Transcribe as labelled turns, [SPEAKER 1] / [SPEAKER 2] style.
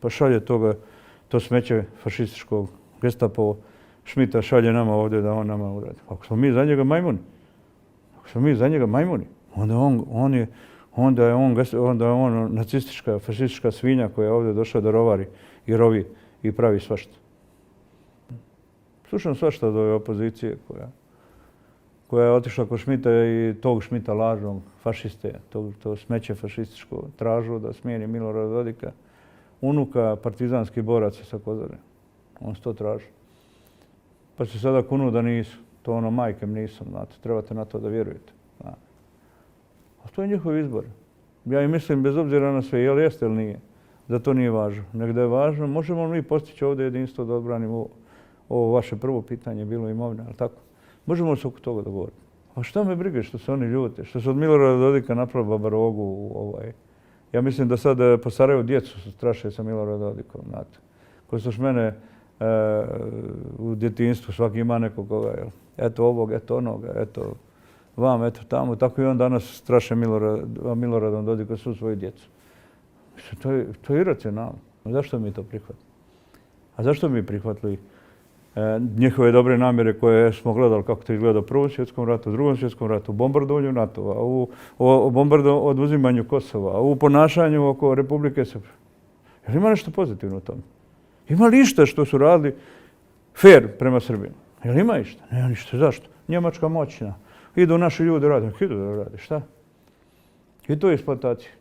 [SPEAKER 1] Pa šalje to smeće fašističkog Gestapo, Šmita šalje nama ovdje da on nama uradi. Ako smo mi za njega majmuni, onda je on nacistička, fašistička svinja koja je ovdje došla da rovari i rovi i pravi svašta. Slušam svašta od ove opozicije koja je otišla kod Šmita i tog Šmita lažnog, fašiste, to smeće fašističko, tražu da smijeni Milorada Dodika, unuka partizanskih boraca sa Kozare. On se to traži. Pa se sada kunu da nisu. To majkem nisam, znate. Trebate na to da vjerujete. A to je njihov izbor. Ja i mislim, bez obzira na sve, je li jeste ili nije, da to nije važno. Nego da je važno, možemo li mi postići ovdje jedinstvo da odbranimo ovo vaše prvo pitanje, bilo imovine, ali tako? Možemo se oko toga dogovoriti. A šta me brige što se oni ljute, što se od Milorada Dodika napravili babarogu. Ja mislim da sad po Sarajevu djecu straše sa Miloradom Dodikom, znate. Koji su mene u djetinjstvu svaki ima nekoga, eto ovog, eto onoga, eto vam, eto tamo. Tako i on danas straše Miloradom Dodikom svu svoju djecu. Mislim, to je iracionalno. Zašto mi to prihvatili? A zašto bi prihvatili njihove dobre namjere koje smo gledali kako to izgleda u Prvom svjetskom ratu, u Drugom svjetskom ratu, u bombardovanju NATO-a, u oduzimanju Kosova, u ponašanju oko Republike Srpske? Je li ima nešto pozitivno u tome? Ima li išta što su radili fair prema Srbima? Je li ima išta? Nema ništa. Zašto? Njemačka moćna. Idu naši ljudi rade. Idu da rade. Šta? I to je eksploatacija.